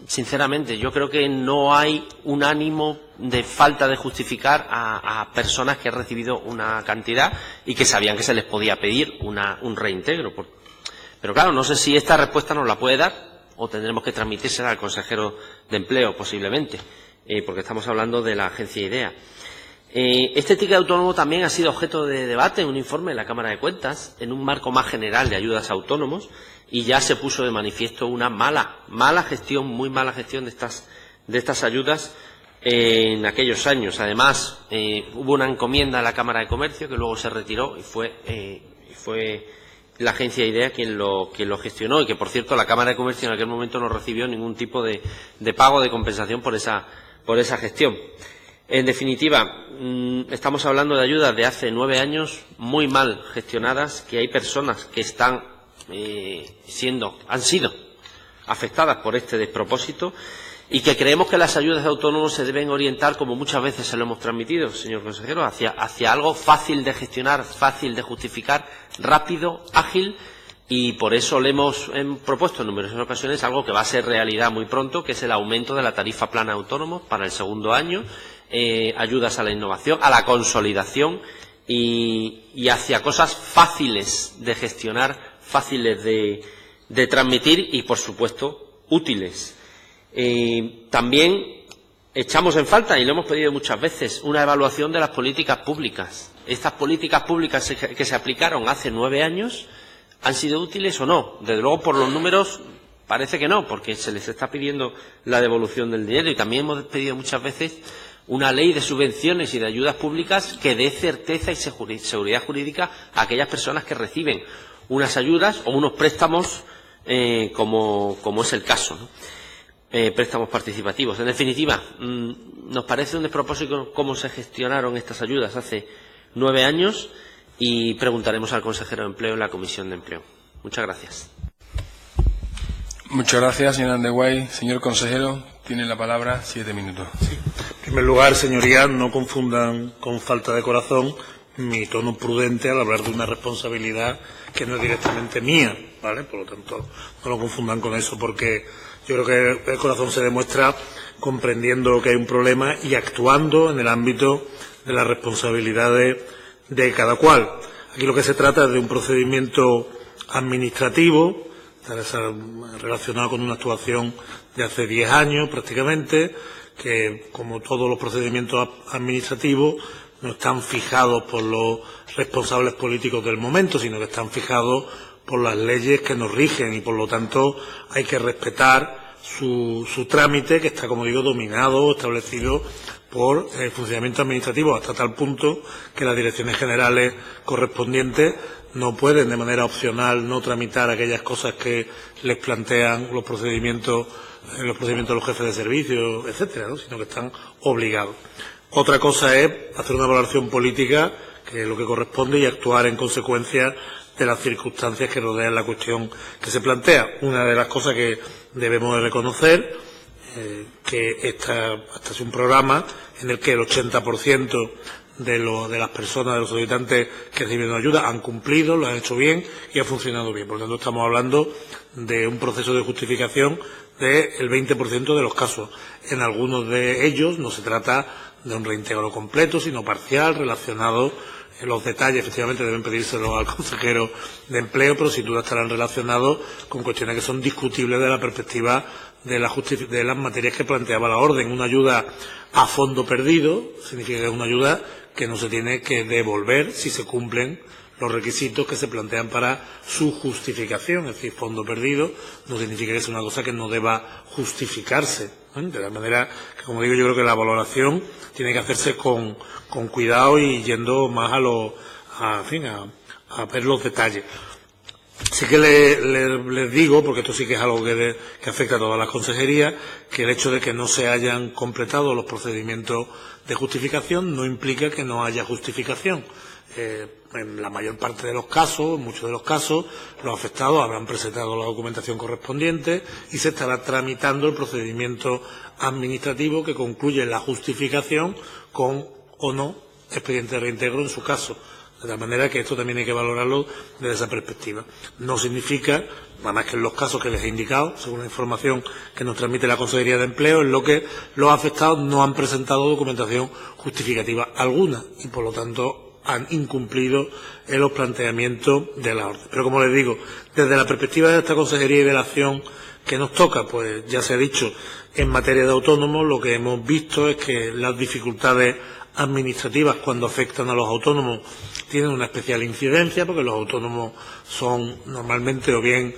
sinceramente, yo creo que no hay un ánimo de falta de justificar a personas que han recibido una cantidad y que sabían que se les podía pedir un reintegro. Pero claro, no sé si esta respuesta nos la puede dar o tendremos que transmitírsela al consejero de Empleo, posiblemente, porque estamos hablando de la agencia IDEA. Este ticket autónomo también ha sido objeto de debate en un informe de la Cámara de Cuentas, en un marco más general de ayudas a autónomos, y ya se puso de manifiesto una mala gestión, muy mala gestión de estas ayudas en aquellos años. Además, hubo una encomienda a la Cámara de Comercio que luego se retiró y fue la agencia IDEA quien lo gestionó, y que, por cierto, la Cámara de Comercio en aquel momento no recibió ningún tipo de pago de compensación por esa gestión. En definitiva, estamos hablando de ayudas de hace 9 años muy mal gestionadas, que hay personas que han sido afectadas por este despropósito, y que creemos que las ayudas de autónomos se deben orientar, como muchas veces se lo hemos transmitido, señor consejero, hacia algo fácil de gestionar, fácil de justificar, rápido, ágil, y por eso le hemos propuesto en numerosas ocasiones algo que va a ser realidad muy pronto, que es el aumento de la tarifa plana autónomos para el segundo año, ayudas a la innovación, a la consolidación y hacia cosas fáciles de gestionar, fáciles de transmitir y, por supuesto, útiles. También echamos en falta, y lo hemos pedido muchas veces, una evaluación de las políticas públicas. ¿Estas políticas públicas que se aplicaron hace 9 años han sido útiles o no? Desde luego, por los números, parece que no, porque se les está pidiendo la devolución del dinero, y también hemos pedido muchas veces una ley de subvenciones y de ayudas públicas que dé certeza y seguridad jurídica a aquellas personas que reciben unas ayudas o unos préstamos, como es el caso, ¿no? Préstamos participativos. En definitiva, nos parece un despropósito cómo se gestionaron estas ayudas hace 9 años, y preguntaremos al consejero de Empleo en la Comisión de Empleo. Muchas gracias. Muchas gracias, señor Andeguay. Señor consejero, tiene la palabra, 7 minutos. Sí. En primer lugar, señorías, no confundan con falta de corazón mi tono prudente al hablar de una responsabilidad que no es directamente mía, ¿vale? Por lo tanto, no lo confundan con eso, porque yo creo que el corazón se demuestra comprendiendo que hay un problema y actuando en el ámbito de las responsabilidades de cada cual. Aquí lo que se trata es de un procedimiento administrativo relacionado con una actuación de hace 10 años prácticamente, que, como todos los procedimientos administrativos, no están fijados por los responsables políticos del momento, sino que están fijados por las leyes que nos rigen, y por lo tanto hay que respetar su trámite, que está, como digo, dominado, establecido por el funcionamiento administrativo, hasta tal punto que las direcciones generales correspondientes no pueden, de manera opcional, no tramitar aquellas cosas que les plantean los procedimientos de los jefes de servicio, etcétera, ¿no? Sino que están obligados. Otra cosa es hacer una valoración política, que es lo que corresponde, y actuar en consecuencia de las circunstancias que rodean la cuestión que se plantea. Una de las cosas que debemos de reconocer, que este es un programa en el que el 80% de las personas, de los solicitantes que reciben ayuda, han cumplido, lo han hecho bien y ha funcionado bien. Por lo tanto, estamos hablando de un proceso de justificación del 20% de los casos. En algunos de ellos no se trata de un reintegro completo, sino parcial, relacionado. Los detalles, efectivamente, deben pedírselo al consejero de Empleo, pero sin duda estarán relacionados con cuestiones que son discutibles de la perspectiva de las materias que planteaba la orden. Una ayuda a fondo perdido significa que es una ayuda que no se tiene que devolver si se cumplen los requisitos que se plantean para su justificación. Es decir, fondo perdido no significa que sea una cosa que no deba justificarse, ¿eh? De la manera que, como digo, yo creo que la valoración tiene que hacerse con cuidado y yendo más a ver los detalles. Sí que les digo, porque esto sí que es algo que afecta a todas las consejerías, que el hecho de que no se hayan completado los procedimientos de justificación no implica que no haya justificación. En la mayor parte de los casos, en muchos de los casos, los afectados habrán presentado la documentación correspondiente y se estará tramitando el procedimiento administrativo que concluye la justificación con o no expediente de reintegro en su caso. De tal manera que esto también hay que valorarlo desde esa perspectiva. No significa, nada más que en los casos que les he indicado, según la información que nos transmite la Consejería de Empleo, en lo que los afectados no han presentado documentación justificativa alguna y, por lo tanto, han incumplido en los planteamientos de la orden. Pero, como les digo, desde la perspectiva de esta Consejería y de la acción que nos toca, pues ya se ha dicho, en materia de autónomos, lo que hemos visto es que las dificultades administrativas cuando afectan a los autónomos tienen una especial incidencia, porque los autónomos son normalmente o bien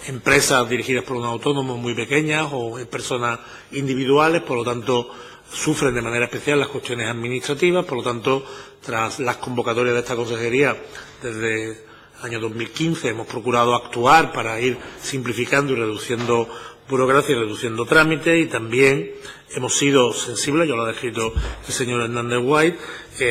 empresas dirigidas por un autónomo muy pequeñas o personas individuales, por lo tanto sufren de manera especial las cuestiones administrativas. Por lo tanto, tras las convocatorias de esta consejería desde el año 2015 hemos procurado actuar para ir simplificando y reduciendo burocracia y reduciendo trámites, y también hemos sido sensibles, yo lo ha descrito el señor Hernández White,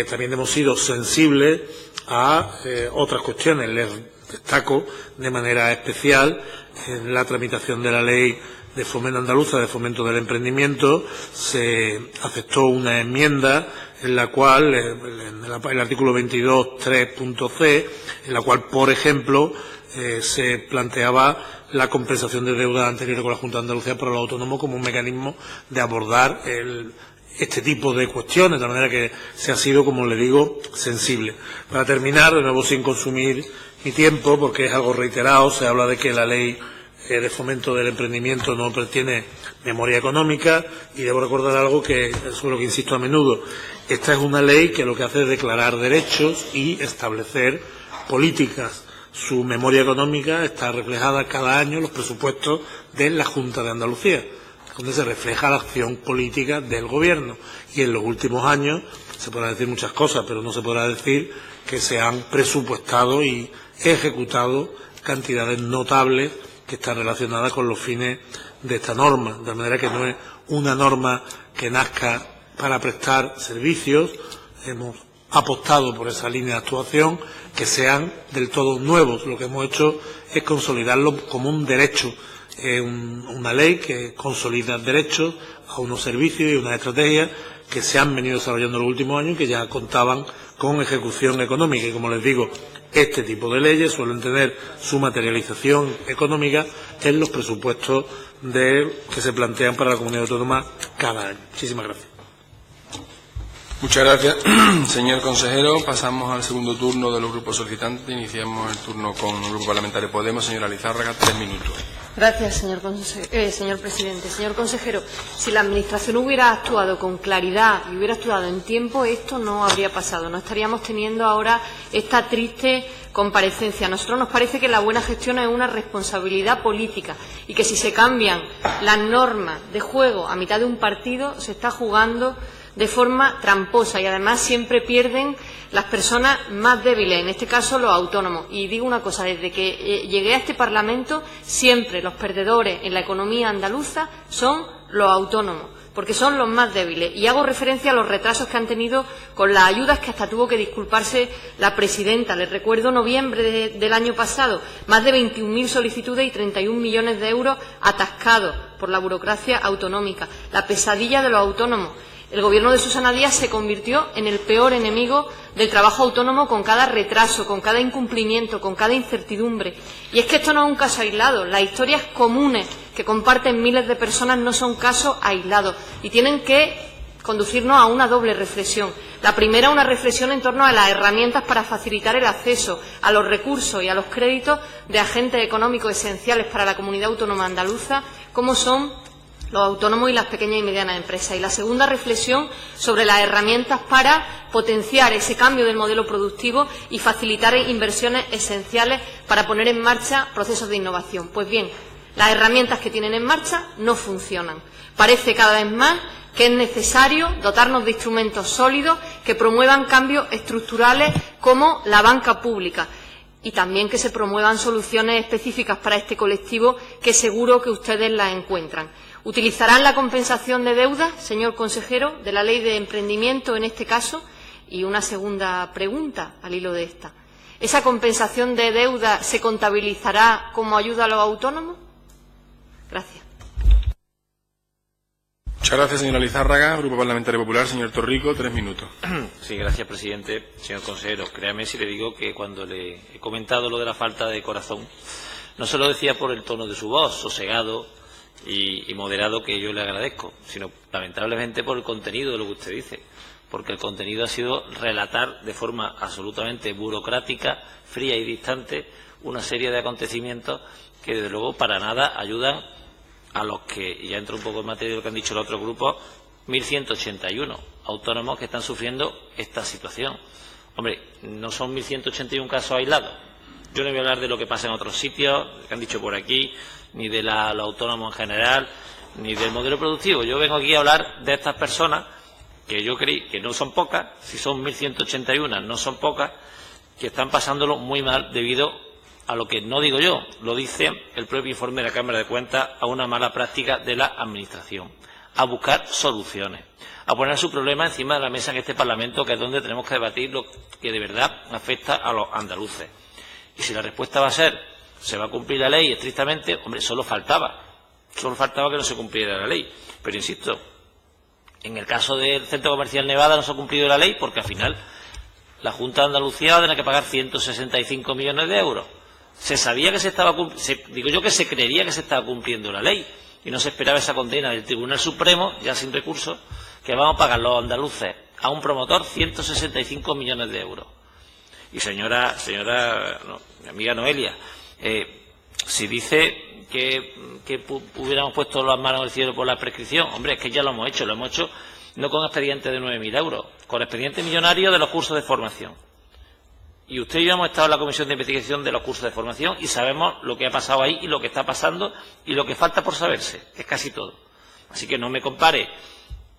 también hemos sido sensibles a otras cuestiones. Les destaco de manera especial en la tramitación de la ley de fomento andaluza de fomento del emprendimiento se aceptó una enmienda en la cual, en el artículo 22.3.c, en la cual, por ejemplo, se planteaba la compensación de deuda anterior con la Junta de Andalucía para los autónomos como un mecanismo de abordar este tipo de cuestiones, de manera que se ha sido, como le digo, sensible. Para terminar, de nuevo sin consumir mi tiempo, porque es algo reiterado, se habla de que la ley de fomento del emprendimiento no tiene memoria económica, y debo recordar algo que es lo que insisto a menudo. Esta es una ley que lo que hace es declarar derechos y establecer políticas. Su memoria económica está reflejada cada año en los presupuestos de la Junta de Andalucía, donde se refleja la acción política del Gobierno. Y en los últimos años se podrá decir muchas cosas, pero no se podrá decir que se han presupuestado y ejecutado cantidades notables que están relacionadas con los fines de esta norma. De manera que no es una norma que nazca para prestar servicios. Hemos apostado por esa línea de actuación, que sean del todo nuevos. Lo que hemos hecho es consolidarlo como un derecho, una ley que consolida derechos a unos servicios y unas estrategias que se han venido desarrollando en los últimos años y que ya contaban con ejecución económica. Y, como les digo, este tipo de leyes suelen tener su materialización económica en los presupuestos que se plantean para la comunidad autónoma cada año. Muchísimas gracias. Muchas gracias, señor consejero. Pasamos al segundo turno de los grupos solicitantes. Iniciamos el turno con el Grupo Parlamentario Podemos. Señora Lizárraga, 3 minutos. Gracias, señor presidente. Señor consejero, si la Administración hubiera actuado con claridad y hubiera actuado en tiempo, esto no habría pasado. No estaríamos teniendo ahora esta triste comparecencia. A nosotros nos parece que la buena gestión es una responsabilidad política y que si se cambian las normas de juego a mitad de un partido, se está jugando de forma tramposa, y además siempre pierden las personas más débiles, en este caso los autónomos. Y digo una cosa, desde que llegué a este Parlamento, siempre los perdedores en la economía andaluza son los autónomos, porque son los más débiles. Y hago referencia a los retrasos que han tenido con las ayudas, que hasta tuvo que disculparse la presidenta. Les recuerdo noviembre del año pasado, más de 21.000 solicitudes y 31 millones de euros atascados por la burocracia autonómica. La pesadilla de los autónomos. El Gobierno de Susana Díaz se convirtió en el peor enemigo del trabajo autónomo con cada retraso, con cada incumplimiento, con cada incertidumbre. Y es que esto no es un caso aislado. Las historias comunes que comparten miles de personas no son casos aislados y tienen que conducirnos a una doble reflexión. La primera, una reflexión en torno a las herramientas para facilitar el acceso a los recursos y a los créditos de agentes económicos esenciales para la comunidad autónoma andaluza, como son los autónomos y las pequeñas y medianas empresas. Y la segunda reflexión sobre las herramientas para potenciar ese cambio del modelo productivo y facilitar inversiones esenciales para poner en marcha procesos de innovación. Pues bien, las herramientas que tienen en marcha no funcionan. Parece cada vez más que es necesario dotarnos de instrumentos sólidos que promuevan cambios estructurales como la banca pública y también que se promuevan soluciones específicas para este colectivo que seguro que ustedes las encuentran. ¿Utilizarán la compensación de deuda, señor consejero, de la Ley de Emprendimiento en este caso? Y una segunda pregunta al hilo de esta. ¿Esa compensación de deuda se contabilizará como ayuda a los autónomos? Gracias. Muchas gracias, señora Lizárraga. Grupo Parlamentario Popular, señor Torrico, 3 minutos. Sí, gracias, presidente. Señor consejero, créame si le digo que cuando le he comentado lo de la falta de corazón, no se lo decía por el tono de su voz, sosegado y moderado, que yo le agradezco, sino lamentablemente por el contenido de lo que usted dice, porque el contenido ha sido relatar de forma absolutamente burocrática, fría y distante una serie de acontecimientos que desde luego para nada ayudan a los que, y ya entro un poco en materia de lo que han dicho los otros grupos, 1.181 autónomos que están sufriendo esta situación. Hombre, no son 1.181 casos aislados. Yo no voy a hablar de lo que pasa en otros sitios, que han dicho por aquí, ni de los autónomos en general, ni del modelo productivo. Yo vengo aquí a hablar de estas personas, que yo creí que no son pocas, si son 1.181 no son pocas, que están pasándolo muy mal debido a lo que no digo yo, lo dice el propio informe de la Cámara de Cuentas, a una mala práctica de la Administración, a buscar soluciones, a poner su problema encima de la mesa en este Parlamento, que es donde tenemos que debatir lo que de verdad afecta a los andaluces. Y si la respuesta va a ser, ¿se va a cumplir la ley estrictamente? Hombre, solo faltaba que no se cumpliera la ley. Pero insisto, en el caso del Centro Comercial Nevada no se ha cumplido la ley porque al final la Junta de Andalucía va a tener que pagar 165 millones de euros. Se sabía que se estaba digo yo que se creería que se estaba cumpliendo la ley y no se esperaba esa condena del Tribunal Supremo, ya sin recursos, que vamos a pagar los andaluces a un promotor 165 millones de euros. Y mi amiga Noelia, si dice que hubiéramos puesto las manos al cielo por la prescripción, hombre, es que ya lo hemos hecho no con expedientes de 9.000 euros, con expedientes millonarios de los cursos de formación. Y usted y yo hemos estado en la Comisión de Investigación de los cursos de formación y sabemos lo que ha pasado ahí y lo que está pasando y lo que falta por saberse, que es casi todo. Así que no me compare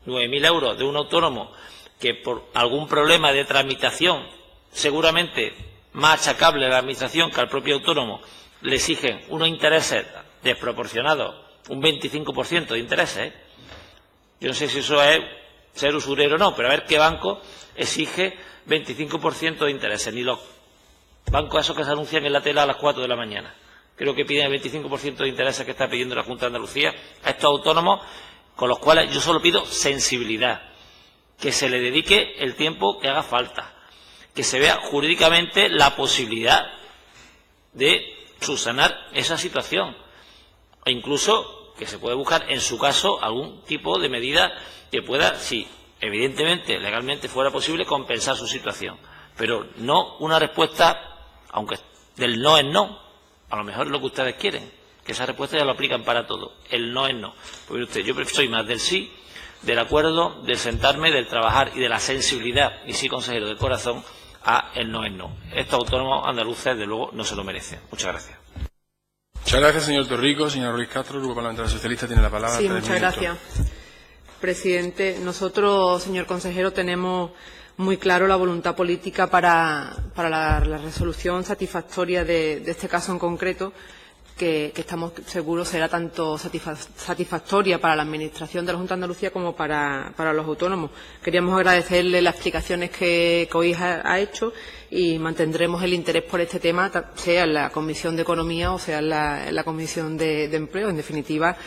9.000 euros de un autónomo que por algún problema de tramitación, seguramente más achacable a la Administración que al propio autónomo, le exigen unos intereses desproporcionados, un 25% de intereses. Yo no sé si eso es ser usurero o no, pero a ver qué banco exige 25% de intereses, ni los bancos esos que se anuncian en la tela a las 4 de la mañana. Creo que piden el 25% de intereses que está pidiendo la Junta de Andalucía a estos autónomos, con los cuales yo solo pido sensibilidad, que se le dedique el tiempo que haga falta, que se vea jurídicamente la posibilidad de subsanar esa situación, e incluso que se puede buscar, en su caso, algún tipo de medida que pueda, si evidentemente, legalmente fuera posible, compensar su situación. Pero no una respuesta, aunque del no es no, a lo mejor es lo que ustedes quieren, que esa respuesta ya lo aplican para todo. El no es no. Pues usted, yo soy más del sí, del acuerdo, del sentarme, del trabajar y de la sensibilidad, y sí, consejero, del corazón, a el no es no. Estos autónomos andaluces, de luego, no se lo merecen. Muchas gracias. Muchas gracias, señor Torrico. Señor Ruiz Castro, Grupo Parlamentario Socialista, tiene la palabra. Sí, muchas gracias. Presidente, nosotros, señor consejero, tenemos muy claro la voluntad política para la resolución satisfactoria de este caso en concreto, que estamos seguros será tanto satisfactoria para la Administración de la Junta de Andalucía como para los autónomos. Queríamos agradecerle las explicaciones que hoy ha hecho y mantendremos el interés por este tema, sea en la Comisión de Economía o sea en la Comisión de Empleo. En definitiva,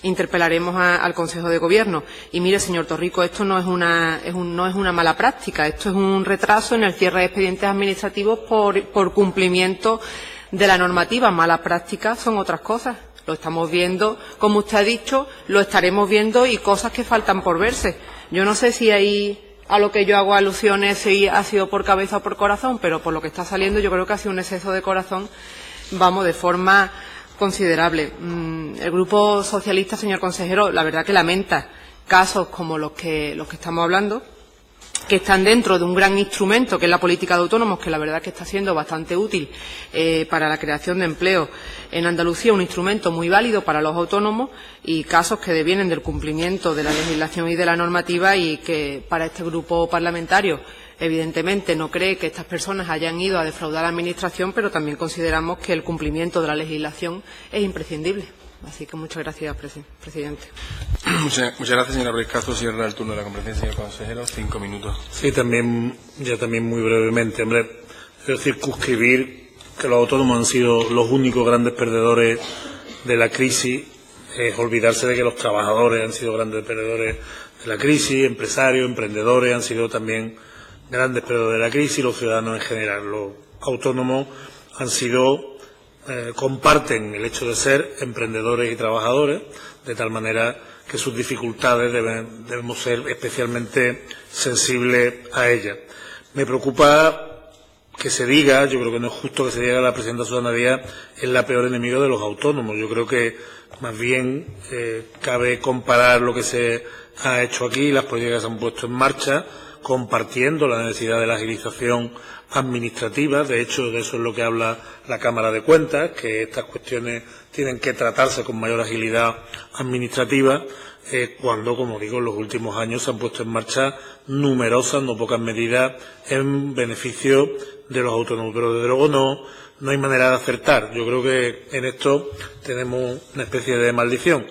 interpelaremos al Consejo de Gobierno. Y mire, señor Torrico, esto no es una mala práctica, esto es un retraso en el cierre de expedientes administrativos por cumplimiento de la normativa. Malas prácticas son otras cosas. Lo estamos viendo, como usted ha dicho, lo estaremos viendo y cosas que faltan por verse. Yo no sé si ahí a lo que yo hago alusiones si ha sido por cabeza o por corazón, pero por lo que está saliendo yo creo que ha sido un exceso de corazón, vamos, de forma considerable. El Grupo Socialista, señor consejero, la verdad que lamenta casos como los que estamos hablando, que están dentro de un gran instrumento que es la política de autónomos, que la verdad que está siendo bastante útil para la creación de empleo en Andalucía, un instrumento muy válido para los autónomos, y casos que devienen del cumplimiento de la legislación y de la normativa, y que para este grupo parlamentario evidentemente no cree que estas personas hayan ido a defraudar a la Administración, pero también consideramos que el cumplimiento de la legislación es imprescindible. Así que muchas gracias, presidente. Muchas gracias, señora Ruiz Castro. Cierra el turno de la comparecencia del consejero. 5 minutos. Sí, también muy brevemente. Hombre, es circunscribir que los autónomos han sido los únicos grandes perdedores de la crisis, es olvidarse de que los trabajadores han sido grandes perdedores de la crisis, empresarios, emprendedores han sido también grandes perdedores de la crisis, los ciudadanos en general. Los autónomos han sido comparten el hecho de ser emprendedores y trabajadores, de tal manera que sus dificultades debemos ser especialmente sensibles a ellas. Me preocupa que se diga, yo creo que no es justo que se diga que la presidenta Susana Díaz es la peor enemiga de los autónomos. Yo creo que más bien cabe comparar lo que se ha hecho aquí, las políticas que se han puesto en marcha, compartiendo la necesidad de la agilización administrativa. De hecho, de eso es lo que habla la Cámara de Cuentas, que estas cuestiones tienen que tratarse con mayor agilidad administrativa, cuando, como digo, en los últimos años se han puesto en marcha numerosas, no pocas medidas en beneficio de los autónomos. Pero, desde luego, no hay manera de acertar. Yo creo que en esto tenemos una especie de maldición.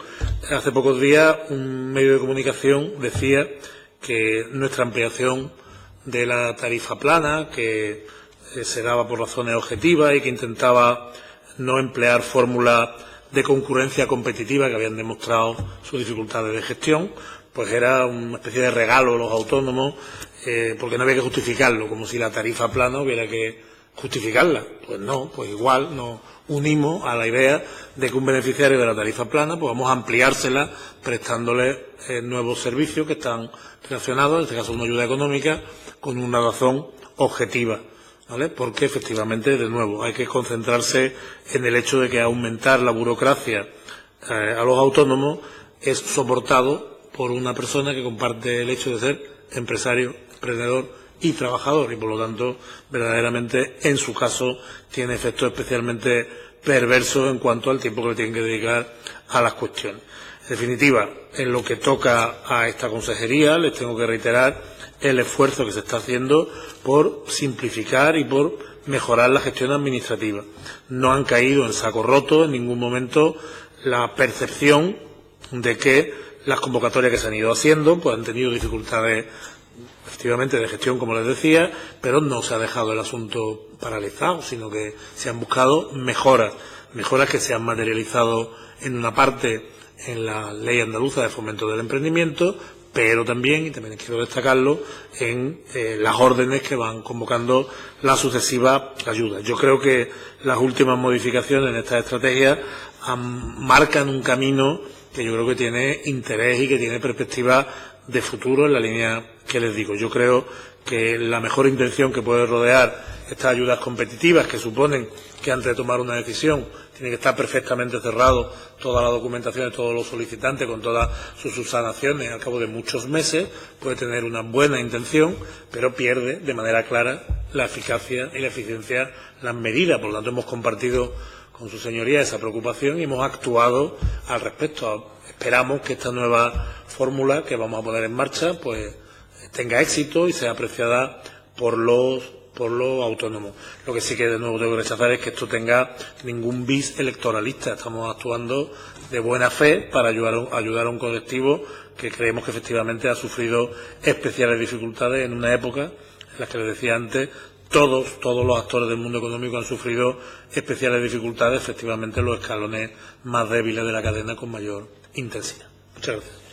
Hace pocos días un medio de comunicación decía que nuestra ampliación de la tarifa plana, que se daba por razones objetivas y que intentaba no emplear fórmulas de concurrencia competitiva que habían demostrado sus dificultades de gestión, pues era una especie de regalo a los autónomos, porque no había que justificarlo, como si la tarifa plana hubiera que justificarla. Pues no, pues igual nos unimos a la idea de que un beneficiario de la tarifa plana, pues vamos a ampliársela prestándole nuevos servicios que están relacionados, en este caso una ayuda económica, con una razón objetiva, ¿vale? Porque efectivamente, de nuevo, hay que concentrarse en el hecho de que aumentar la burocracia a los autónomos es soportado por una persona que comparte el hecho de ser empresario, emprendedor y trabajador, y por lo tanto, verdaderamente, en su caso, tiene efectos especialmente perversos en cuanto al tiempo que le tienen que dedicar a las cuestiones. En definitiva, en lo que toca a esta consejería, les tengo que reiterar el esfuerzo que se está haciendo por simplificar y por mejorar la gestión administrativa. No han caído en saco roto en ningún momento la percepción de que las convocatorias que se han ido haciendo pues han tenido dificultades efectivamente de gestión, como les decía, pero no se ha dejado el asunto paralizado, sino que se han buscado mejoras que se han materializado en una parte en la Ley Andaluza de Fomento del Emprendimiento, pero también, y también quiero destacarlo, en las órdenes que van convocando las sucesivas ayudas. Yo creo que las últimas modificaciones en esta estrategia marcan un camino que yo creo que tiene interés y que tiene perspectiva de futuro en la línea que les digo. Yo creo que la mejor intención que puede rodear estas ayudas competitivas, que suponen que antes de tomar una decisión tiene que estar perfectamente cerrado toda la documentación de todos los solicitantes con todas sus subsanaciones al cabo de muchos meses, puede tener una buena intención, pero pierde de manera clara la eficacia y la eficiencia las medidas. Por lo tanto, hemos compartido con su señoría esa preocupación y hemos actuado al respecto. Esperamos que esta nueva fórmula que vamos a poner en marcha pues tenga éxito y sea apreciada por los autónomos. Lo que sí que de nuevo tengo que rechazar es que esto tenga ningún bis electoralista. Estamos actuando de buena fe para ayudar a un colectivo que creemos que efectivamente ha sufrido especiales dificultades en una época en la que les decía antes todos los actores del mundo económico han sufrido especiales dificultades, efectivamente los escalones más débiles de la cadena con mayor intensidad. Muchas gracias.